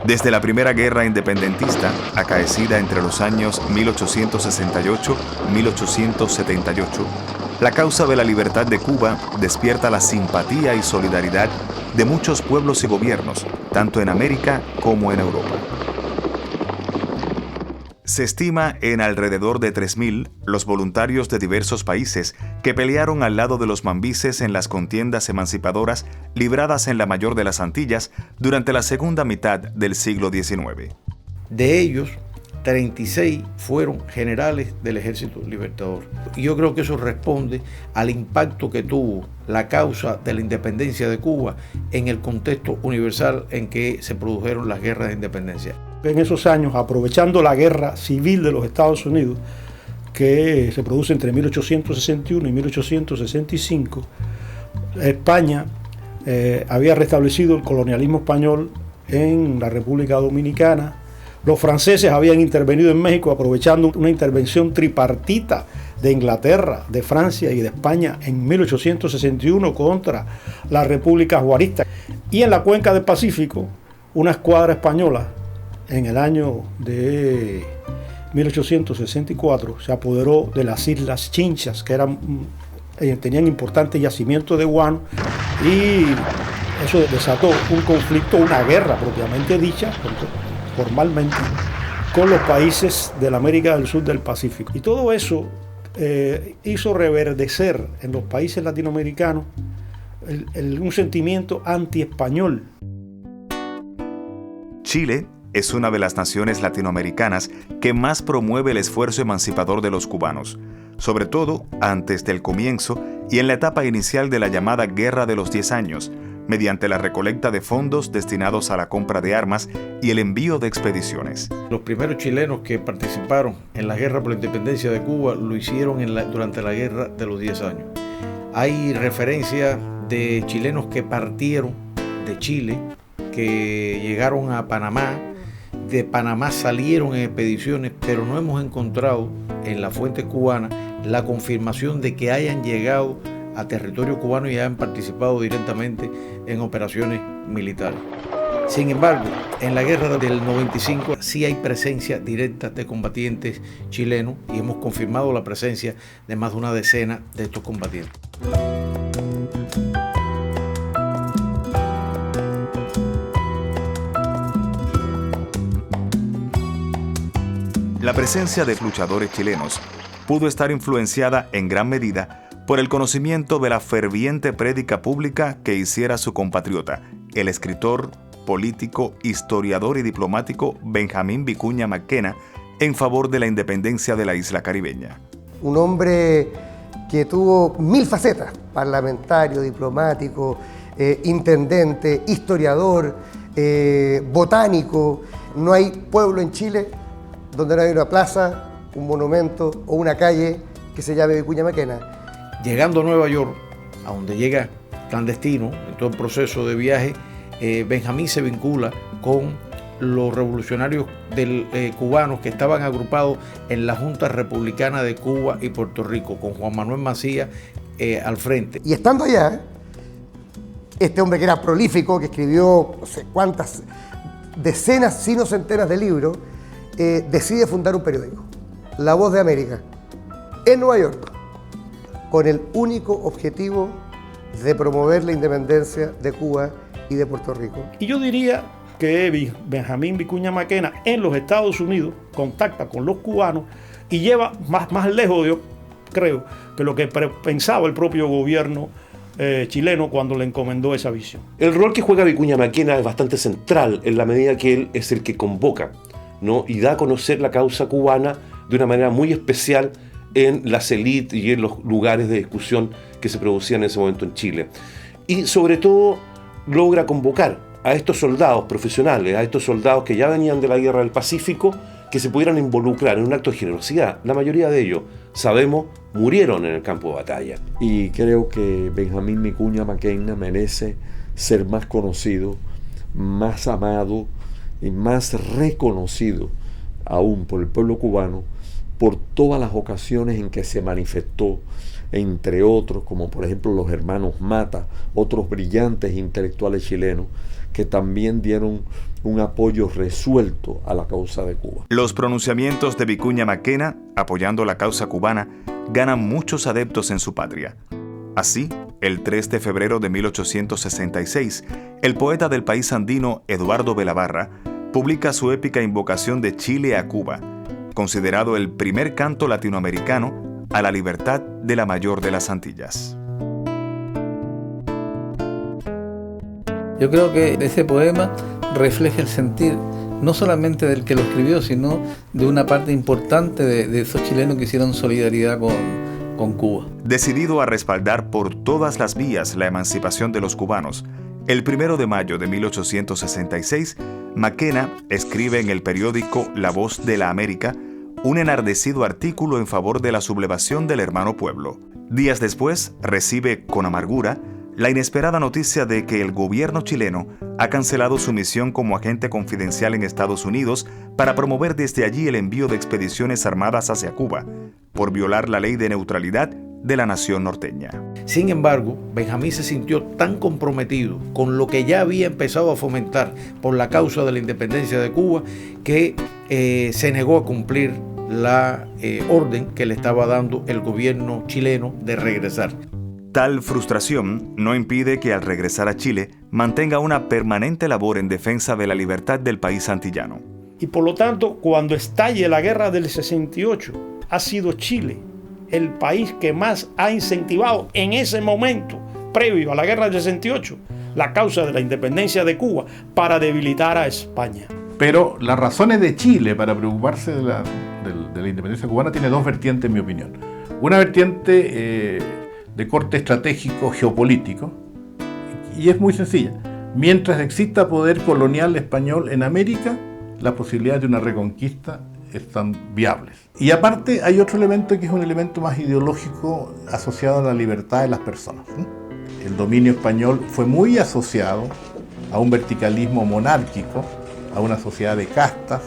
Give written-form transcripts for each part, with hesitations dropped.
Desde la primera guerra independentista, acaecida entre los años 1868 y 1878, la causa de la libertad de Cuba despierta la simpatía y solidaridad de muchos pueblos y gobiernos, tanto en América como en Europa. Se estima en alrededor de 3.000 los voluntarios de diversos países que pelearon al lado de los mambises en las contiendas emancipadoras libradas en la mayor de las Antillas durante la segunda mitad del siglo XIX. De ellos, 36 fueron generales del Ejército Libertador. Y yo creo que eso responde al impacto que tuvo la causa de la independencia de Cuba en el contexto universal en que se produjeron las guerras de independencia. En esos años, aprovechando la guerra civil de los Estados Unidos, que se produce entre 1861 y 1865, España había restablecido el colonialismo español en la República Dominicana. Los franceses habían intervenido en México aprovechando una intervención tripartita de Inglaterra, de Francia y de España en 1861 contra la República Juarista. Y en la cuenca del Pacífico, una escuadra española en el año de 1864 se apoderó de las Islas Chinchas, que tenían importantes yacimientos de guano, y eso desató un conflicto, una guerra propiamente dicha, formalmente, con los países de la América del Sur del Pacífico. Y todo eso hizo reverdecer en los países latinoamericanos un sentimiento anti-español. Chile es una de las naciones latinoamericanas que más promueve el esfuerzo emancipador de los cubanos, sobre todo antes del comienzo y en la etapa inicial de la llamada Guerra de los 10 años, mediante la recolecta de fondos destinados a la compra de armas y el envío de expediciones. Los primeros chilenos que participaron en la guerra por la independencia de Cuba lo hicieron durante la Guerra de los 10 años. Hay referencia de chilenos que partieron de Chile, que llegaron a Panamá, de Panamá salieron en expediciones, pero no hemos encontrado en la fuente cubana la confirmación de que hayan llegado a territorio cubano y hayan participado directamente en operaciones militares. Sin embargo, en la guerra del 95 sí hay presencia directa de combatientes chilenos y hemos confirmado la presencia de más de una decena de estos combatientes. La presencia de luchadores chilenos pudo estar influenciada en gran medida por el conocimiento de la ferviente prédica pública que hiciera su compatriota, el escritor, político, historiador y diplomático Benjamín Vicuña Mackenna, en favor de la independencia de la isla caribeña. Un hombre que tuvo 1000 facetas: parlamentario, diplomático, intendente, historiador, botánico. No hay pueblo en Chile donde no hay una plaza, un monumento o una calle que se llame Vicuña Mackenna. Llegando a Nueva York, a donde llega clandestino, en todo el proceso de viaje, Benjamín se vincula con los revolucionarios cubanos que estaban agrupados en la Junta Republicana de Cuba y Puerto Rico, con Juan Manuel Macías al frente. Y estando allá, este hombre que era prolífico, que escribió no sé cuántas, decenas, si no centenas de libros, decide fundar un periódico, La Voz de América, en Nueva York, con el único objetivo de promover la independencia de Cuba y de Puerto Rico. Y yo diría que Benjamín Vicuña Mackenna en los Estados Unidos contacta con los cubanos y lleva más lejos, yo creo, que lo que pensaba el propio gobierno chileno cuando le encomendó esa visión. El rol que juega Vicuña Mackenna es bastante central en la medida que él es el que convoca, ¿no? Y da a conocer la causa cubana de una manera muy especial en las élites y en los lugares de discusión que se producían en ese momento en Chile. Y sobre todo logra convocar a estos soldados profesionales, a estos soldados que ya venían de la Guerra del Pacífico, que se pudieran involucrar en un acto de generosidad. La mayoría de ellos, sabemos, murieron en el campo de batalla. Y creo que Benjamín Vicuña Mackenna merece ser más conocido, más amado y más reconocido aún por el pueblo cubano por todas las ocasiones en que se manifestó, entre otros, como por ejemplo los hermanos Mata, otros brillantes intelectuales chilenos, que también dieron un apoyo resuelto a la causa de Cuba. Los pronunciamientos de Vicuña Maquena, apoyando la causa cubana, ganan muchos adeptos en su patria. Así, el 3 de febrero de 1866, el poeta del país andino Eduardo Belabarra publica su épica invocación de Chile a Cuba, considerado el primer canto latinoamericano a la libertad de la mayor de las Antillas. Yo creo que ese poema refleja el sentir no solamente del que lo escribió, sino de una parte importante de esos chilenos que hicieron solidaridad con Cuba. Decidido a respaldar por todas las vías la emancipación de los cubanos, el 1 de mayo de 1866, Maquena escribe en el periódico La Voz de la América un enardecido artículo en favor de la sublevación del hermano pueblo. Días después, recibe con amargura la inesperada noticia de que el gobierno chileno ha cancelado su misión como agente confidencial en Estados Unidos para promover desde allí el envío de expediciones armadas hacia Cuba, por violar la ley de neutralidad de la nación norteña. Sin embargo, Benjamín se sintió tan comprometido con lo que ya había empezado a fomentar por la causa de la independencia de Cuba que se negó a cumplir la orden que le estaba dando el gobierno chileno de regresar. Tal frustración no impide que al regresar a Chile mantenga una permanente labor en defensa de la libertad del país antillano. Y por lo tanto, cuando estalle la guerra del 68, ha sido Chile el país que más ha incentivado en ese momento, previo a la guerra del 68, la causa de la independencia de Cuba para debilitar a España. Pero las razones de Chile para preocuparse de la independencia cubana tiene dos vertientes, en mi opinión. Una vertiente de corte estratégico geopolítico, y es muy sencilla. Mientras exista poder colonial español en América, las posibilidades de una reconquista están viables. Y aparte hay otro elemento que es un elemento más ideológico asociado a la libertad de las personas. El dominio español fue muy asociado a un verticalismo monárquico, a una sociedad de castas,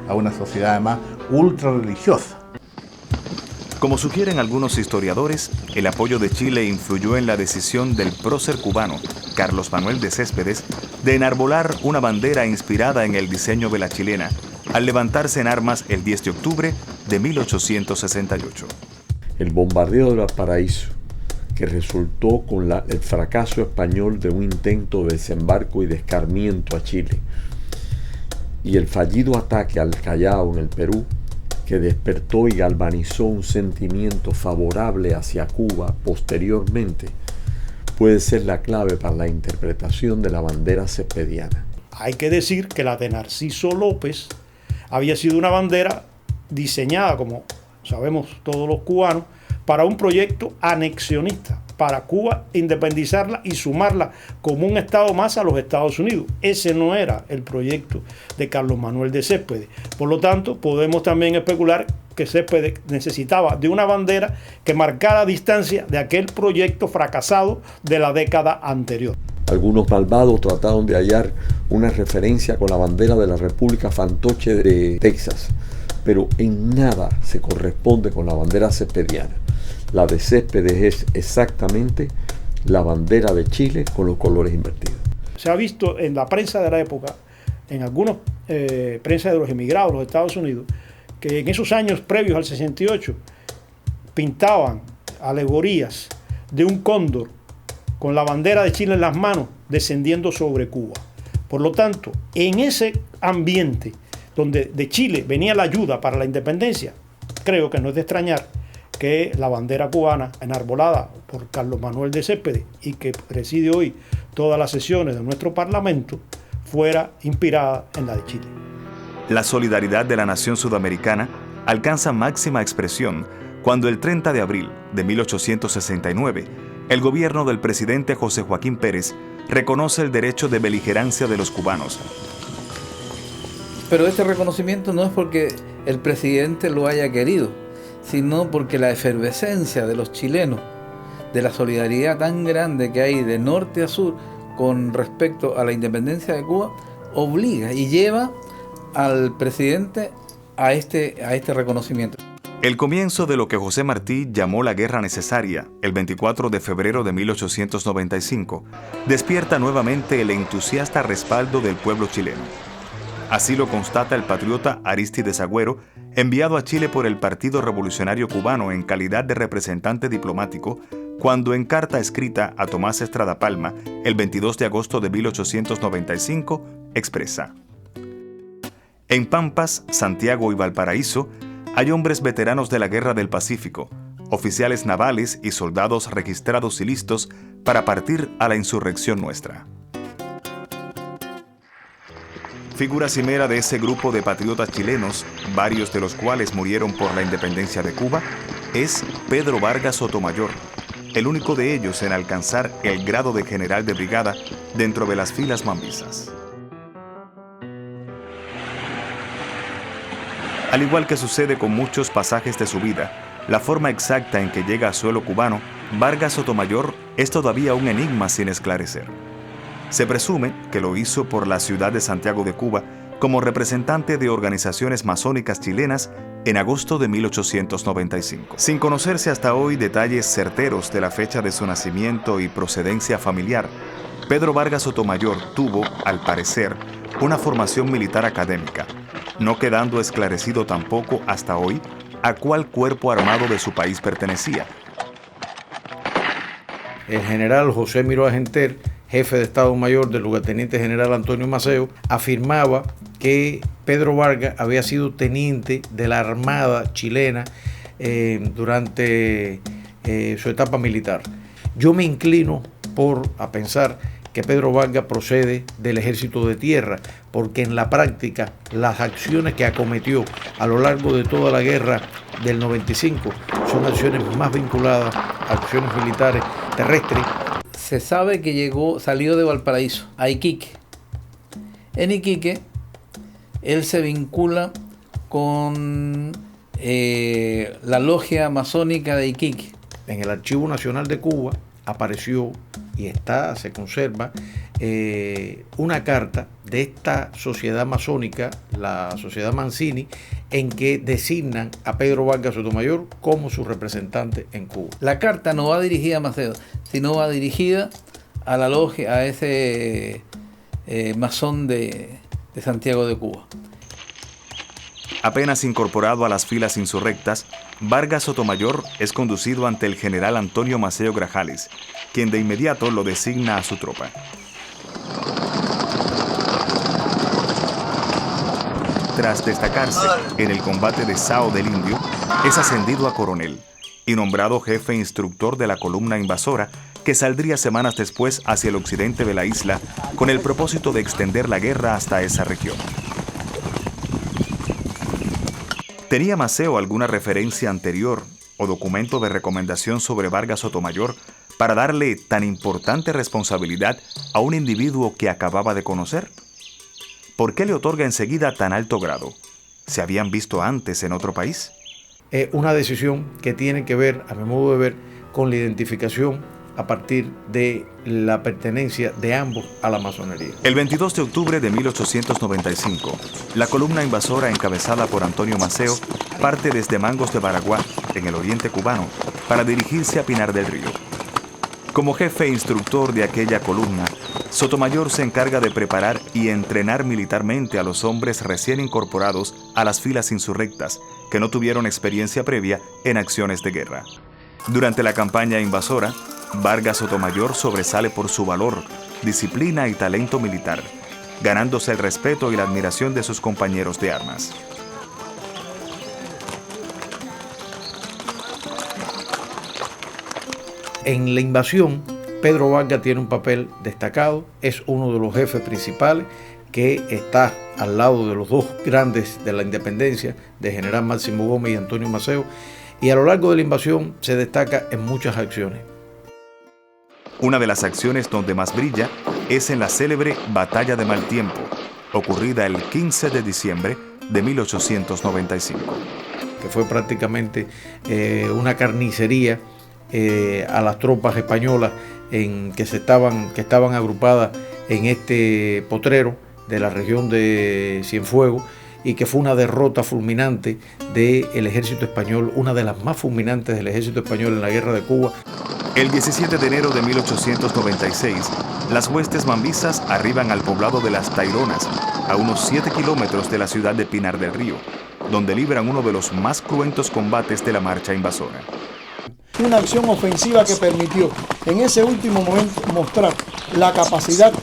a una sociedad además ultra religiosa. Como sugieren algunos historiadores, el apoyo de Chile influyó en la decisión del prócer cubano, Carlos Manuel de Céspedes, de enarbolar una bandera inspirada en el diseño de la chilena, al levantarse en armas el 10 de octubre de 1868. El bombardeo de Valparaíso, que resultó con el fracaso español de un intento de desembarco y de escarmiento a Chile, y el fallido ataque al Callao en el Perú, que despertó y galvanizó un sentimiento favorable hacia Cuba posteriormente, puede ser la clave para la interpretación de la bandera cespediana. Hay que decir que la de Narciso López había sido una bandera diseñada, como sabemos todos los cubanos, para un proyecto anexionista, para Cuba independizarla y sumarla como un estado más a los Estados Unidos. Ese no era el proyecto de Carlos Manuel de Céspedes. Por lo tanto, podemos también especular que Céspedes necesitaba de una bandera que marcara distancia de aquel proyecto fracasado de la década anterior. Algunos malvados trataron de hallar una referencia con la bandera de la República Fantoche de Texas, pero en nada se corresponde con la bandera cespediana. La de Céspedes es exactamente la bandera de Chile con los colores invertidos. Se ha visto en la prensa de la época, en algunos prensa de los emigrados de los Estados Unidos, que en esos años previos al 68 pintaban alegorías de un cóndor con la bandera de Chile en las manos descendiendo sobre Cuba. Por lo tanto, en ese ambiente donde de Chile venía la ayuda para la independencia, creo que no es de extrañar que la bandera cubana enarbolada por Carlos Manuel de Céspedes y que preside hoy todas las sesiones de nuestro Parlamento fuera inspirada en la de Chile. La solidaridad de la nación sudamericana alcanza máxima expresión cuando el 30 de abril de 1869 el gobierno del presidente José Joaquín Pérez reconoce el derecho de beligerancia de los cubanos. Pero este reconocimiento no es porque el presidente lo haya querido, sino porque la efervescencia de los chilenos, de la solidaridad tan grande que hay de norte a sur con respecto a la independencia de Cuba, obliga y lleva al presidente a este reconocimiento. El comienzo de lo que José Martí llamó la guerra necesaria, el 24 de febrero de 1895, despierta nuevamente el entusiasta respaldo del pueblo chileno. Así lo constata el patriota Arístides Agüero, enviado a Chile por el Partido Revolucionario Cubano en calidad de representante diplomático, cuando en carta escrita a Tomás Estrada Palma, el 22 de agosto de 1895, expresa: en Pampas, Santiago y Valparaíso, hay hombres veteranos de la Guerra del Pacífico, oficiales navales y soldados registrados y listos para partir a la insurrección nuestra. Figura cimera de ese grupo de patriotas chilenos, varios de los cuales murieron por la independencia de Cuba, es Pedro Vargas Sotomayor, el único de ellos en alcanzar el grado de general de brigada dentro de las filas mambisas. Al igual que sucede con muchos pasajes de su vida, la forma exacta en que llega a suelo cubano, Vargas Sotomayor es todavía un enigma sin esclarecer. Se presume que lo hizo por la ciudad de Santiago de Cuba como representante de organizaciones masónicas chilenas en agosto de 1895. Sin conocerse hasta hoy detalles certeros de la fecha de su nacimiento y procedencia familiar, Pedro Vargas Sotomayor tuvo, al parecer, una formación militar académica, no quedando esclarecido tampoco hasta hoy a cuál cuerpo armado de su país pertenecía. El general José Miró Agenter, jefe de Estado Mayor del lugarteniente general Antonio Maceo, afirmaba que Pedro Vargas había sido teniente de la Armada chilena durante su etapa militar. Yo me inclino a pensar que Pedro Vargas procede del ejército de tierra, porque en la práctica las acciones que acometió a lo largo de toda la guerra del 95 son acciones más vinculadas a acciones militares terrestres. Se sabe que salió de Valparaíso a Iquique. En Iquique, él se vincula con la logia masónica de Iquique. En el Archivo Nacional de Cuba apareció y se conserva una carta de esta sociedad masónica, la Sociedad Mancini, en que designan a Pedro Vargas Sotomayor como su representante en Cuba. La carta no va dirigida a Maceo, sino va dirigida a la logia, a ese masón de Santiago de Cuba. Apenas incorporado a las filas insurrectas, Vargas Sotomayor es conducido ante el general Antonio Maceo Grajales, quien de inmediato lo designa a su tropa. Tras destacarse en el combate de Sao del Indio, es ascendido a coronel y nombrado jefe instructor de la columna invasora que saldría semanas después hacia el occidente de la isla con el propósito de extender la guerra hasta esa región. ¿Tenía Maceo alguna referencia anterior o documento de recomendación sobre Vargas Sotomayor para darle tan importante responsabilidad a un individuo que acababa de conocer? ¿Por qué le otorga enseguida tan alto grado? ¿Se habían visto antes en otro país? Una decisión que tiene que ver, a mi modo de ver, con la identificación a partir de la pertenencia de ambos a la masonería. El 22 de octubre de 1895, la columna invasora encabezada por Antonio Maceo parte desde Mangos de Baraguá, en el oriente cubano, para dirigirse a Pinar del Río. Como jefe e instructor de aquella columna, Sotomayor se encarga de preparar y entrenar militarmente a los hombres recién incorporados a las filas insurrectas que no tuvieron experiencia previa en acciones de guerra. Durante la campaña invasora, Vargas Sotomayor sobresale por su valor, disciplina y talento militar, ganándose el respeto y la admiración de sus compañeros de armas. En la invasión, Pedro Vargas tiene un papel destacado, es uno de los jefes principales que está al lado de los dos grandes de la independencia, de General Máximo Gómez y Antonio Maceo, y a lo largo de la invasión se destaca en muchas acciones. Una de las acciones donde más brilla es en la célebre Batalla de Mal Tiempo, ocurrida el 15 de diciembre de 1895. Que fue prácticamente una carnicería a las tropas españolas que estaban agrupadas en este potrero de la región de Cienfuegos y que fue una derrota fulminante del ejército español, una de las más fulminantes del ejército español en la guerra de Cuba. El 17 de enero de 1896, las huestes mambisas arriban al poblado de Las Taironas, a unos 7 kilómetros de la ciudad de Pinar del Río, donde libran uno de los más cruentos combates de la marcha invasora. Una acción ofensiva que permitió en ese último momento mostrar la capacidad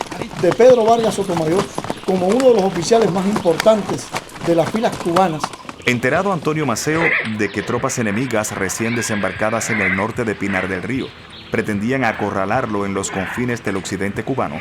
de Pedro Vargas Sotomayor como uno de los oficiales más importantes de las filas cubanas. Enterado Antonio Maceo de que tropas enemigas recién desembarcadas en el norte de Pinar del Río pretendían acorralarlo en los confines del occidente cubano,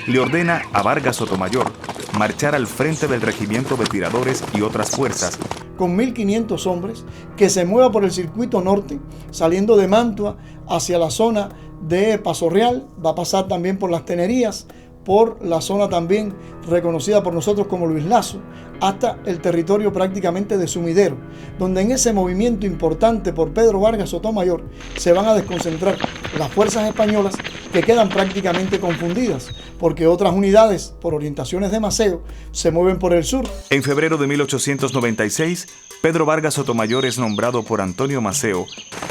le ordena a Vargas Sotomayor marchar al frente del regimiento de tiradores y otras fuerzas con 1.500 hombres, que se mueva por el circuito norte, saliendo de Mantua hacia la zona de Paso Real, va a pasar también por Las Tenerías, por la zona también reconocida por nosotros como Luis Lazo, hasta el territorio prácticamente de Sumidero, donde en ese movimiento importante por Pedro Vargas Sotomayor se van a desconcentrar las fuerzas españolas, que quedan prácticamente confundidas, porque otras unidades, por orientaciones de Maceo, se mueven por el sur. En febrero de 1896, Pedro Vargas Sotomayor es nombrado por Antonio Maceo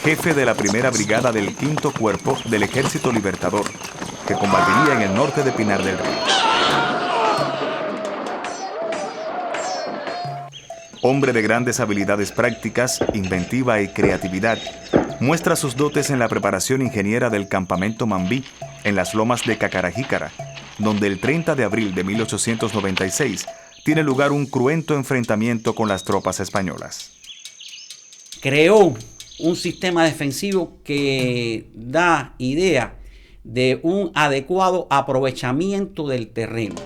jefe de la primera brigada del 5º Cuerpo del Ejército Libertador, que combatiría en el norte de Pinar del Río. Hombre de grandes habilidades prácticas, inventiva y creatividad, muestra sus dotes en la preparación ingeniera del campamento Mambí en las lomas de Cacarajícara, donde el 30 de abril de 1896 tiene lugar un cruento enfrentamiento con las tropas españolas. Creó un sistema defensivo que da idea de un adecuado aprovechamiento del terreno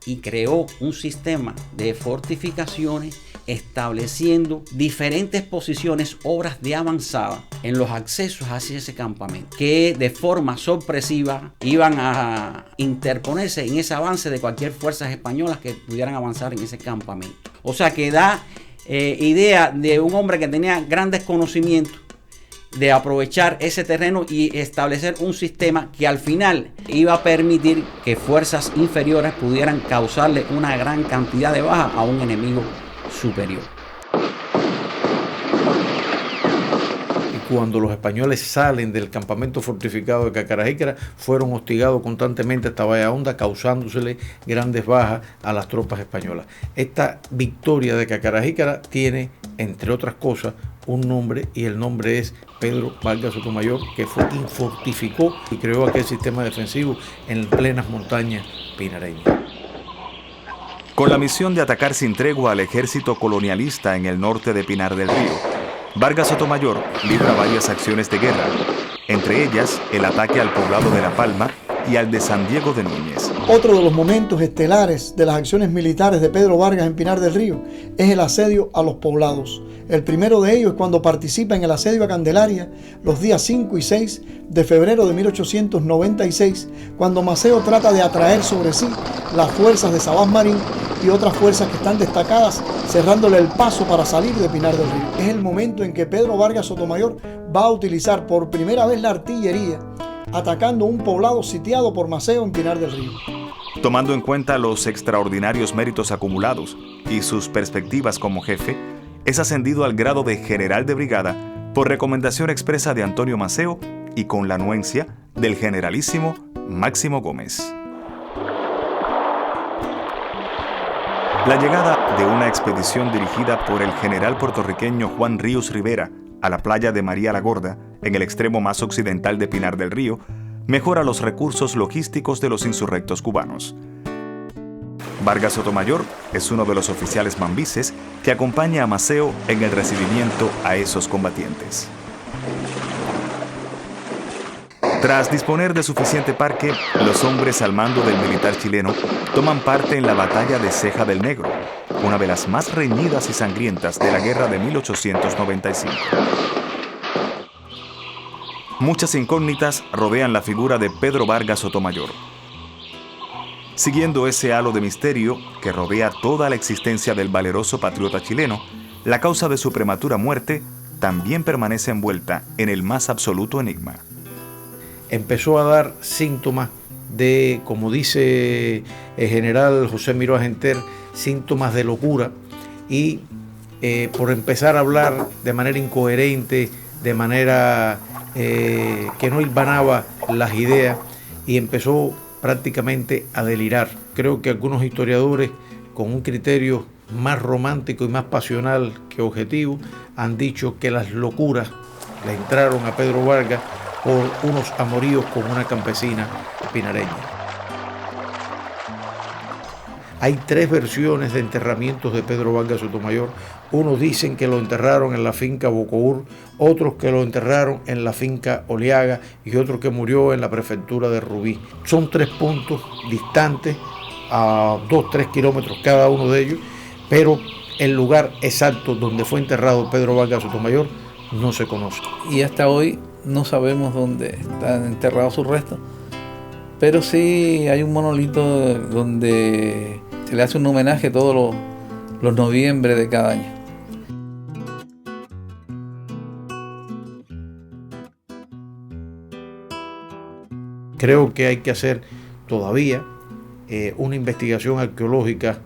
y creó un sistema de fortificaciones estableciendo diferentes posiciones, obras de avanzada en los accesos hacia ese campamento, que de forma sorpresiva iban a interponerse en ese avance de cualquier fuerzas españolas que pudieran avanzar en ese campamento. O sea que da idea de un hombre que tenía grandes conocimientos de aprovechar ese terreno y establecer un sistema que al final iba a permitir que fuerzas inferiores pudieran causarle una gran cantidad de bajas a un enemigo superior. Y cuando los españoles salen del campamento fortificado de Cacarajícara, fueron hostigados constantemente hasta Bahía Honda, causándosele grandes bajas a las tropas españolas. Esta victoria de Cacarajícara tiene, entre otras cosas, un nombre, y el nombre es Pedro Vargas Sotomayor, que fue quien fortificó y creó aquel sistema defensivo en plenas montañas pinareñas. Con la misión de atacar sin tregua al ejército colonialista en el norte de Pinar del Río, Vargas Sotomayor libra varias acciones de guerra, entre ellas el ataque al poblado de La Palma y al de San Diego de Núñez. Otro de los momentos estelares de las acciones militares de Pedro Vargas en Pinar del Río es el asedio a los poblados. El primero de ellos es cuando participa en el asedio a Candelaria los días 5 y 6 de febrero de 1896, cuando Maceo trata de atraer sobre sí las fuerzas de Sabás Marín y otras fuerzas que están destacadas, cerrándole el paso para salir de Pinar del Río. Es el momento en que Pedro Vargas Sotomayor va a utilizar por primera vez la artillería, atacando un poblado sitiado por Maceo en Pinar del Río. Tomando en cuenta los extraordinarios méritos acumulados y sus perspectivas como jefe, es ascendido al grado de general de brigada por recomendación expresa de Antonio Maceo y con la anuencia del generalísimo Máximo Gómez. La llegada de una expedición dirigida por el general puertorriqueño Juan Ríos Rivera a la playa de María la Gorda, en el extremo más occidental de Pinar del Río, mejora los recursos logísticos de los insurrectos cubanos. Vargas Sotomayor es uno de los oficiales mambises que acompaña a Maceo en el recibimiento a esos combatientes. Tras disponer de suficiente parque, los hombres al mando del militar chileno toman parte en la batalla de Ceja del Negro, una de las más reñidas y sangrientas de la guerra de 1895. Muchas incógnitas rodean la figura de Pedro Vargas Sotomayor. Siguiendo ese halo de misterio que rodea toda la existencia del valeroso patriota chileno, la causa de su prematura muerte también permanece envuelta en el más absoluto enigma. Empezó a dar síntomas de, como dice el general José Miró Agenter, síntomas de locura, y por empezar a hablar de manera incoherente, de manera que no hilvanaba las ideas, y empezó prácticamente a delirar. Creo que algunos historiadores, con un criterio más romántico y más pasional que objetivo, han dicho que las locuras le entraron a Pedro Vargas por unos amoríos con una campesina pinareña. Hay 3 versiones de enterramientos de Pedro Vargas Sotomayor. Unos dicen que lo enterraron en la finca Bocour, otros que lo enterraron en la finca Oliaga y otro que murió en la prefectura de Rubí. Son 3 puntos distantes, a 2-3 kilómetros cada uno de ellos, pero el lugar exacto donde fue enterrado Pedro Vargas Sotomayor no se conoce. Y hasta hoy no sabemos dónde están enterrados sus restos, pero sí hay un monolito donde se le hace un homenaje todos los noviembre de cada año. Creo que hay que hacer todavía una investigación arqueológica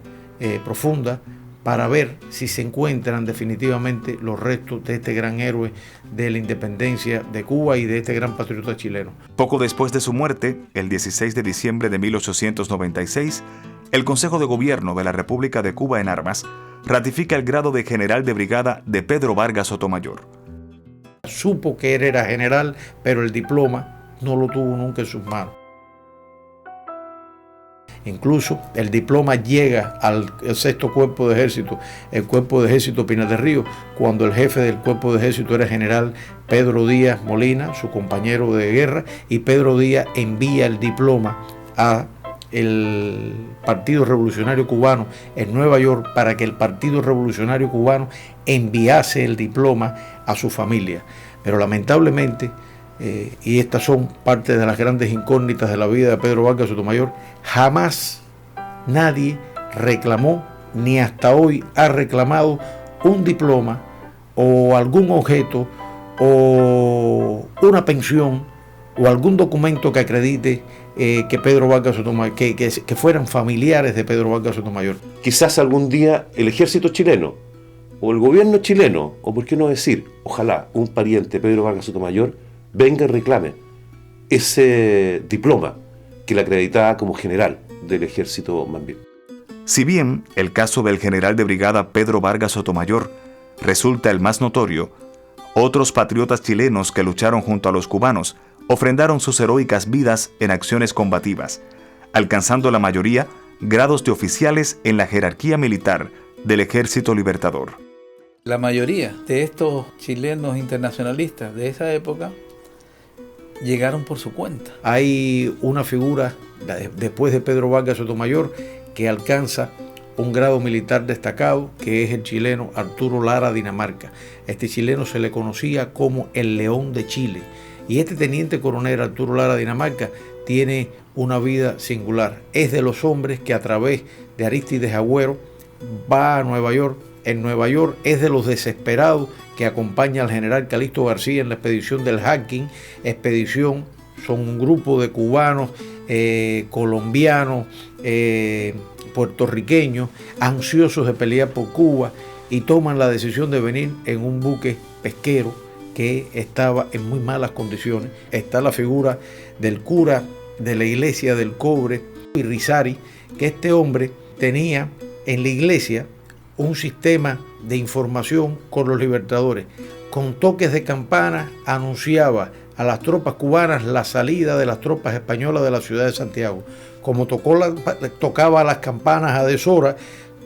profunda para ver si se encuentran definitivamente los restos de este gran héroe de la independencia de Cuba y de este gran patriota chileno. Poco después de su muerte, el 16 de diciembre de 1896, el Consejo de Gobierno de la República de Cuba en Armas ratifica el grado de general de brigada de Pedro Vargas Sotomayor. Supo que él era general, pero el diploma no lo tuvo nunca en sus manos. Incluso el diploma llega al 6º Cuerpo de Ejército, el Cuerpo de Ejército Pinar del Río, cuando el jefe del Cuerpo de Ejército era general Pedro Díaz Molina, su compañero de guerra, y Pedro Díaz envía el diploma a el Partido Revolucionario Cubano en Nueva York para que el Partido Revolucionario Cubano enviase el diploma a su familia. Pero lamentablemente, y estas son parte de las grandes incógnitas de la vida de Pedro Vargas Sotomayor, jamás nadie reclamó, ni hasta hoy ha reclamado, un diploma o algún objeto o una pensión o algún documento que acredite que Pedro Vargas Sotomayor, que fueran familiares de Pedro Vargas Sotomayor. Quizás algún día el ejército chileno o el gobierno chileno, o por qué no decir, ojalá un pariente de Pedro Vargas Sotomayor venga y reclame ese diploma que le acreditaba como general del ejército Mambí. Si bien el caso del general de brigada Pedro Vargas Sotomayor resulta el más notorio, otros patriotas chilenos que lucharon junto a los cubanos ofrendaron sus heroicas vidas en acciones combativas, alcanzando la mayoría grados de oficiales en la jerarquía militar del Ejército Libertador. La mayoría de estos chilenos internacionalistas de esa época llegaron por su cuenta. Hay una figura después de Pedro Vargas Sotomayor que alcanza un grado militar destacado, que es el chileno Arturo Lara Dinamarca. Este chileno se le conocía como el León de Chile, y este teniente coronel Arturo Lara Dinamarca tiene una vida singular. Es de los hombres que a través de Arístides Agüero va a Nueva York. En Nueva York es de los desesperados que acompaña al general Calixto García en la expedición del Hacking. Expedición, son un grupo de cubanos, colombianos, puertorriqueños, ansiosos de pelear por Cuba, y toman la decisión de venir en un buque pesquero que estaba en muy malas condiciones. Está la figura del cura de la iglesia del Cobre, Rizari, que este hombre tenía en la iglesia un sistema de información con los libertadores. Con toques de campana anunciaba a las tropas cubanas la salida de las tropas españolas de la ciudad de Santiago. Como tocaba las campanas a deshora,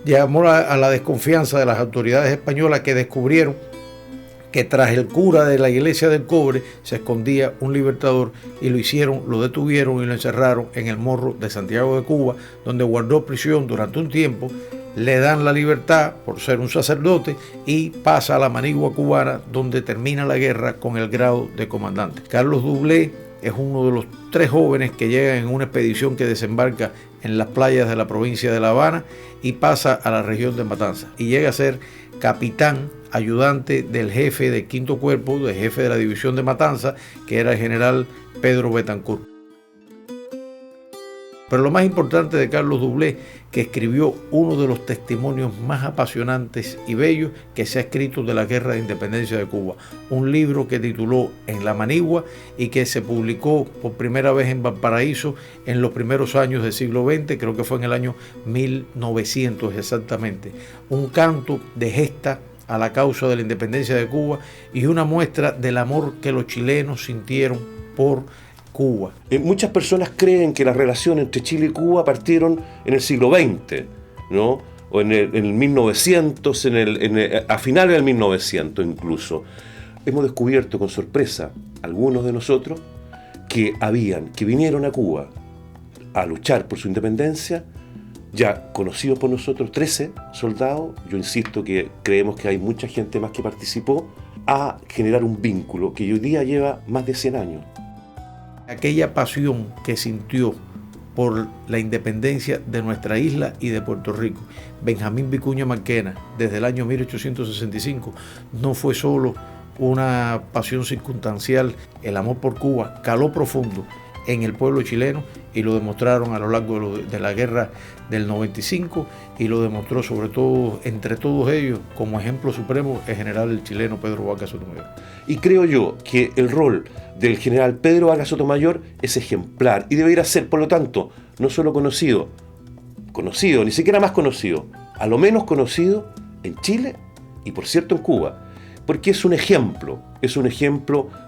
llamó a la desconfianza de las autoridades españolas, que descubrieron que tras el cura de la iglesia del Cobre se escondía un libertador, y lo detuvieron y lo encerraron en el Morro de Santiago de Cuba, donde guardó prisión durante un tiempo. Le dan la libertad por ser un sacerdote y pasa a la Manigua cubana, donde termina la guerra con el grado de comandante. Carlos Dublé es uno de los 3 jóvenes que llegan en una expedición que desembarca en las playas de la provincia de La Habana y pasa a la región de Matanzas, y llega a ser capitán ayudante del jefe del 5º Cuerpo, del jefe de la división de Matanzas, que era el general Pedro Betancourt. Pero lo más importante de Carlos Doublé, que escribió uno de los testimonios más apasionantes y bellos que se ha escrito de la Guerra de Independencia de Cuba. Un libro que tituló En la Manigua y que se publicó por primera vez en Valparaíso en los primeros años del siglo XX, creo que fue en el año 1900 exactamente. Un canto de gesta a la causa de la independencia de Cuba y una muestra del amor que los chilenos sintieron por Cuba. Muchas personas creen que las relaciones entre Chile y Cuba partieron en el siglo XX, ¿no? O en el 1900, a finales del 1900 incluso. Hemos descubierto con sorpresa, algunos de nosotros, que vinieron a Cuba a luchar por su independencia, ya conocidos por nosotros, 13 soldados. Yo insisto que creemos que hay mucha gente más que participó, a generar un vínculo que hoy día lleva más de 100 años. Aquella pasión que sintió por la independencia de nuestra isla y de Puerto Rico Benjamín Vicuña Marquena desde el año 1865 no fue solo una pasión circunstancial. El amor por Cuba caló profundo en el pueblo chileno y lo demostraron a lo largo de la guerra del 95 y lo demostró sobre todo entre todos ellos como ejemplo supremo el general chileno Pedro Vargas Sotomayor. Y creo yo que el rol del general Pedro Vargas Sotomayor es ejemplar y debería ser, por lo tanto, no solo conocido, ni siquiera más conocido, a lo menos conocido en Chile y por cierto en Cuba, porque es un ejemplo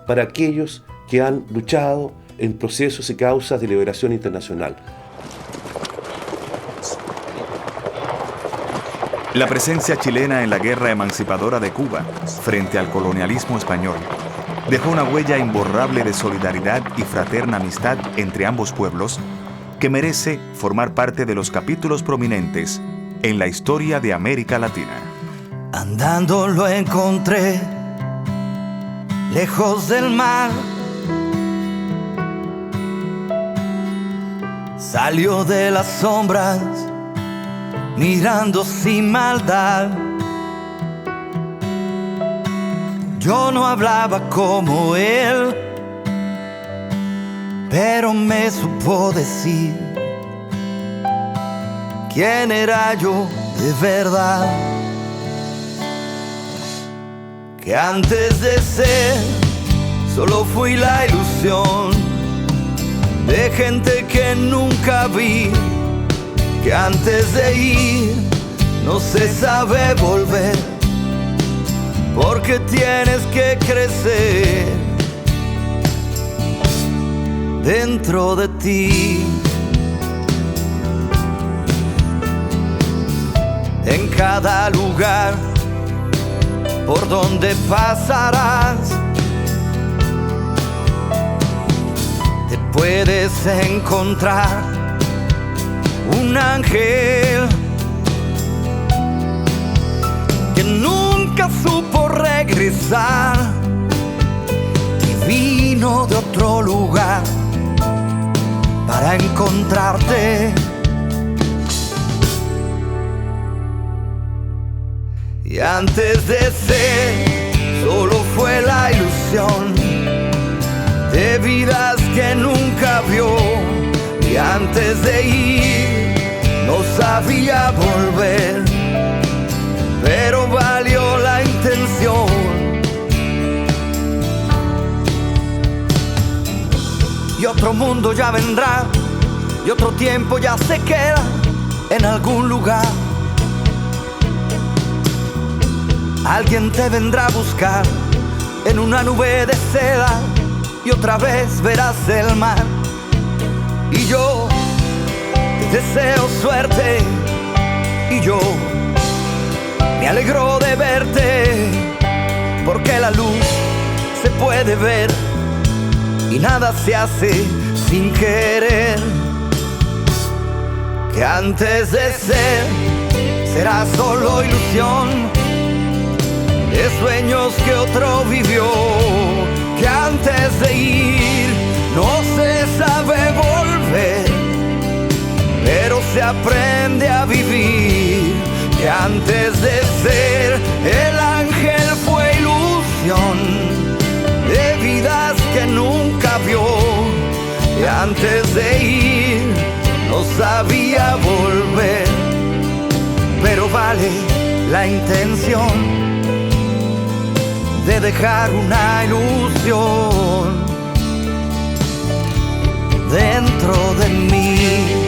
para aquellos que han luchado en procesos y causas de liberación internacional. La presencia chilena en la guerra emancipadora de Cuba frente al colonialismo español dejó una huella imborrable de solidaridad y fraterna amistad entre ambos pueblos que merece formar parte de los capítulos prominentes en la historia de América Latina. Andando lo encontré lejos del mar. Salió de las sombras, mirando sin maldad. Yo no hablaba como él, pero me supo decir quién era yo de verdad. Que antes de ser, solo fui la ilusión de gente que nunca vi, que antes de ir no se sabe volver, porque tienes que crecer dentro de ti. En cada lugar por donde pasarás, puedes encontrar un ángel que nunca supo regresar y vino de otro lugar para encontrarte. Y antes de ser, solo fue la ilusión de vidas que nunca vio, y antes de ir no sabía volver, pero valió la intención. Y otro mundo ya vendrá, y otro tiempo ya se queda en algún lugar. Alguien te vendrá a buscar en una nube de seda, y otra vez verás el mar. Y yo te deseo suerte, y yo me alegro de verte, porque la luz se puede ver y nada se hace sin querer. Que antes de ser, será solo ilusión de sueños que otro vivió. Que antes de ir no se sabe volver, pero se aprende a vivir. Que antes de ser, el ángel fue ilusión de vidas que nunca vio. Que antes de ir no no sabía volver, pero vale la intención de dejar una ilusión dentro de mí.